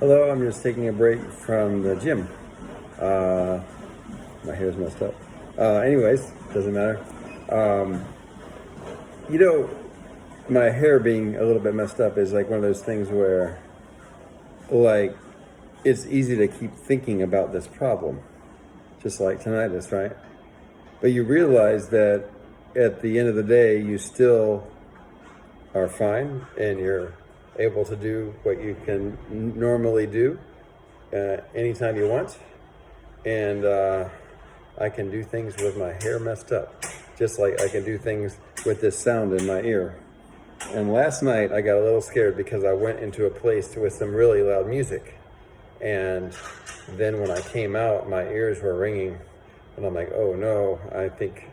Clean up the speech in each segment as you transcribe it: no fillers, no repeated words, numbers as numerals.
Hello, I'm just taking a break from the gym. My hair's messed up. Anyways, doesn't matter. Um, you know, my hair being a little bit messed up is like one of those things where, like, it's easy to keep thinking about this problem, just like tinnitus, right? But you realize that at the end of the day, you still are fine and you're able to do what you can normally do anytime you want. And I can do things with my hair messed up, just like I can do things with this sound in my ear. And last night I got a little scared because I went into a place with some really loud music. And then when I came out, my ears were ringing. And I'm like, oh no, I think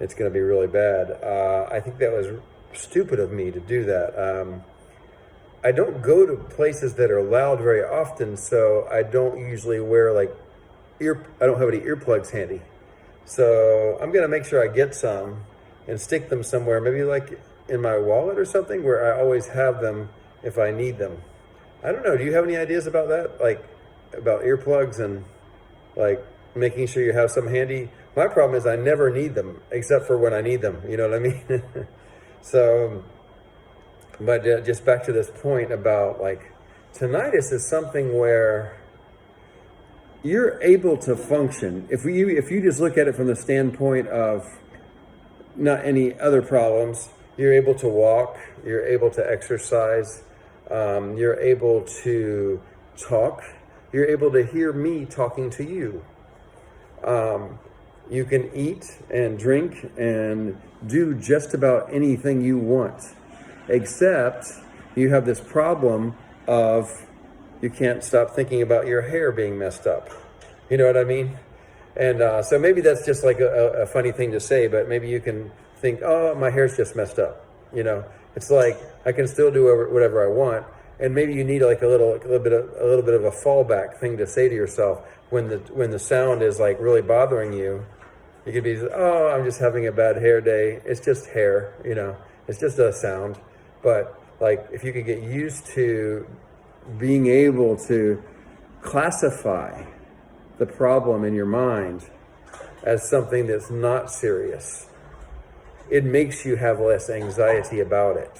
it's gonna be really bad. I think that was stupid of me to do that. I don't go to places that are loud very often, so I don't usually wear I don't have any earplugs handy. So I'm gonna make sure I get some and stick them somewhere, maybe like in my wallet or something, where I always have them if I need them. I don't know, do you have any ideas about that? Like about earplugs and like making sure you have some handy? My problem is I never need them except for when I need them, you know what I mean? So, but just back to this point about like tinnitus is something where you're able to function. If you just look at it from the standpoint of not any other problems, you're able to walk, you're able to exercise, you're able to talk, you're able to hear me talking to you. You can eat and drink and do just about anything you want, except you have this problem of you can't stop thinking about your hair being messed up. You know what I mean? And so maybe that's just like a funny thing to say, but maybe you can think, oh, my hair's just messed up. You know, it's like I can still do whatever I want. And maybe you need like a little bit of a fallback thing to say to yourself when the sound is like really bothering you. You could be, oh, I'm just having a bad hair day. It's just hair, you know, it's just a sound. But like if you could get used to being able to classify the problem in your mind as something that's not serious, it makes you have less anxiety about it.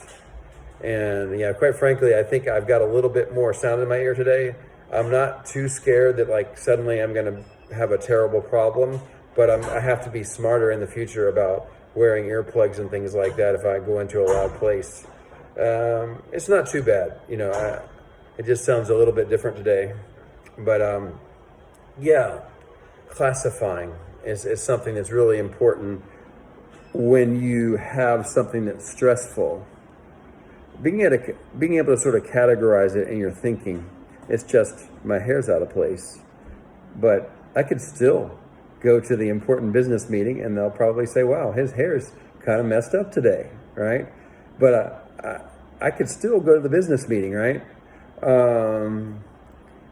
And yeah, quite frankly, I think I've got a little bit more sound in my ear today. I'm not too scared that like suddenly I'm going to have a terrible problem, but I have to be smarter in the future about wearing earplugs and things like that if I go into a loud place. It's not too bad, you know. It just sounds a little bit different today, but yeah, classifying is something that's really important when you have something that's stressful. Being able to sort of categorize it in your thinking. It's just my hair's out of place, but I could still go to the important business meeting and they'll probably say, wow, his hair's kind of messed up today, right? But I could still go to the business meeting, right?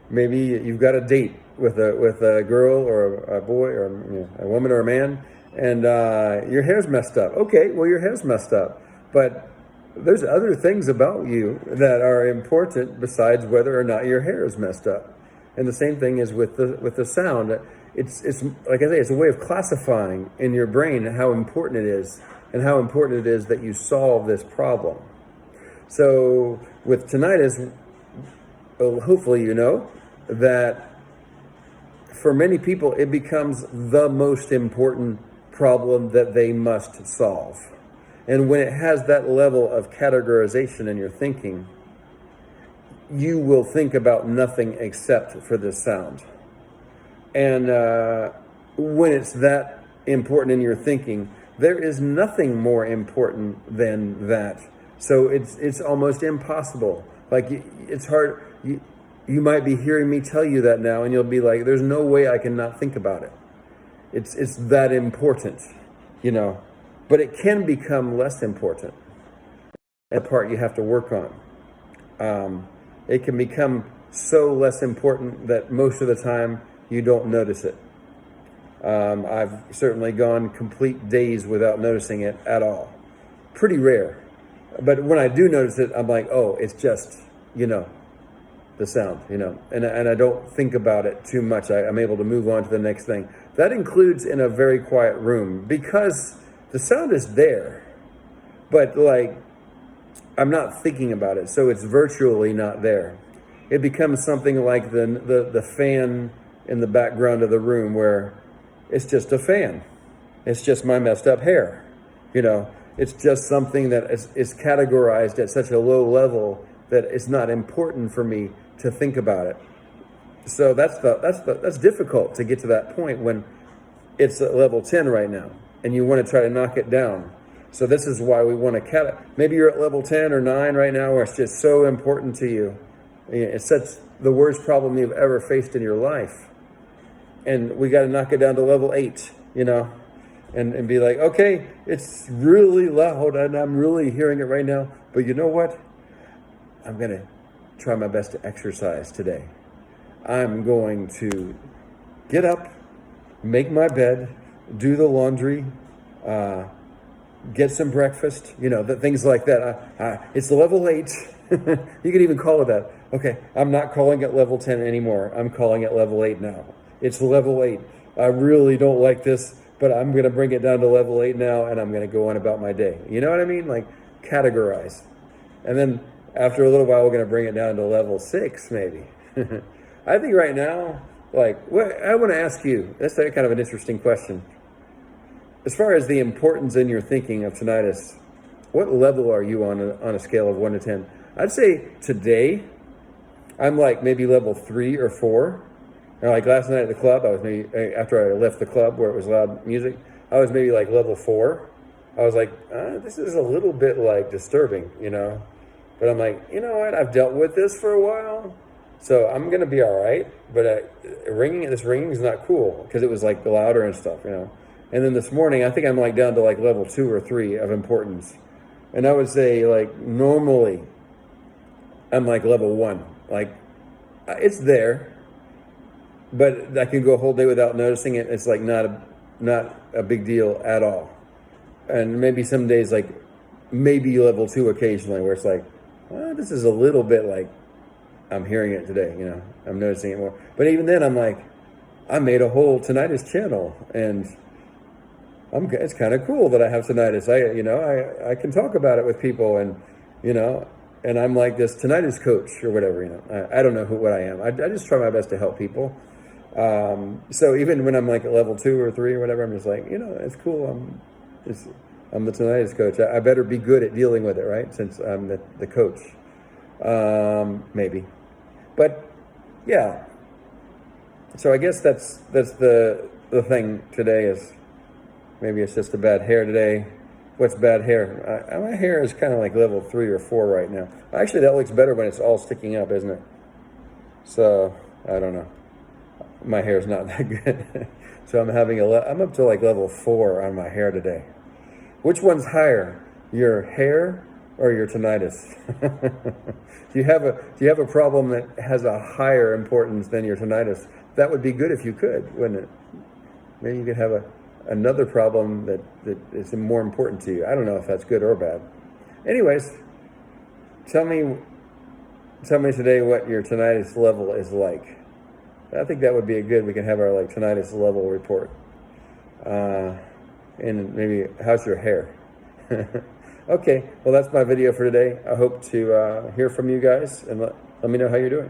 Maybe you've got a date with a girl or a boy or a woman or a man, and your hair's messed up. Okay, well, your hair's messed up, but there's other things about you that are important besides whether or not your hair is messed up. And the same thing is with the sound. It's like I say, it's a way of classifying in your brain how important it is and how important it is that you solve this problem. So with tinnitus, hopefully you know that for many people it becomes the most important problem that they must solve. And when it has that level of categorization in your thinking, you will think about nothing except for this sound. And when it's that important in your thinking, there is nothing more important than that. So it's almost impossible. Like it's hard. You might be hearing me tell you that now, and you'll be like, "There's no way I can not think about it." It's that important, you know. But it can become less important. A part you have to work on. It can become so less important that most of the time you don't notice it. I've certainly gone complete days without noticing it at all. Pretty rare. But when I do notice it, I'm like, oh, it's just, the sound, and I don't think about it too much. I'm able to move on to the next thing. That includes in a very quiet room because the sound is there, but like I'm not thinking about it, so it's virtually not there. It becomes something like the fan in the background of the room where it's just a fan. It's just my messed up hair. It's just something that is categorized at such a low level that it's not important for me to think about it. So that's difficult to get to that point when it's at level 10 right now and you want to try to knock it down. So this is why we want to maybe you're at level 10 or 9 right now where it's just so important to you. It's such the worst problem you've ever faced in your life. And we got to knock it down to level 8, and be like, okay, it's really loud and I'm really hearing it right now. But you know what? I'm going to try my best to exercise today. I'm going to get up, make my bed, do the laundry, get some breakfast, things like that. It's level 8. You could even call it that. Okay, I'm not calling it level 10 anymore. I'm calling it level 8 now. It's level 8. I really don't like this, but I'm going to bring it down to level 8 now, and I'm going to go on about my day. You know what I mean? Like, categorize. And then after a little while, we're going to bring it down to level 6, maybe. I think right now, I want to ask you, that's kind of an interesting question. As far as the importance in your thinking of tinnitus, what level are you on a scale of 1 to 10? I'd say today, I'm like maybe level 3 or 4. And like last night at the club, I was maybe, after I left the club where it was loud music, I was maybe like level 4. I was like, this is a little bit like disturbing, But I'm like, you know what? I've dealt with this for a while, so I'm going to be all right. But this ringing is not cool because it was like louder and stuff, And then this morning, I think I'm like down to like level 2 or 3 of importance. And I would say like normally I'm like level 1. Like it's there, but I can go a whole day without noticing it. It's like not a big deal at all. And maybe some days like maybe level 2 occasionally where it's like, this is a little bit like I'm hearing it today, I'm noticing it more. But even then I'm like, I made a whole tinnitus channel and it's kind of cool that I have tinnitus. I can talk about it with people and, and I'm like this tinnitus coach or whatever, I don't know what I am. I just try my best to help people. So even when I'm like at level 2 or 3 or whatever, I'm just like, it's cool. I'm the tinnitus coach. I better be good at dealing with it, right? Since I'm the coach, maybe. But yeah. So I guess that's the thing today is maybe it's just a bad hair today. What's bad hair? My hair is kind of like level 3 or 4 right now. Actually, that looks better when it's all sticking up, isn't it? So I don't know. My hair's not that good. So I'm up to like level 4 on my hair today. Which one's higher, your hair or your tinnitus? Do you have a problem that has a higher importance than your tinnitus? That would be good if you could, wouldn't it? Maybe you could have another problem that is more important to you. I don't know if that's good or bad. Anyways, tell me today what your tinnitus level is like. I think that would be we can have our like tinnitus level report. And maybe, how's your hair? Okay, well that's my video for today. I hope to hear from you guys and let me know how you're doing.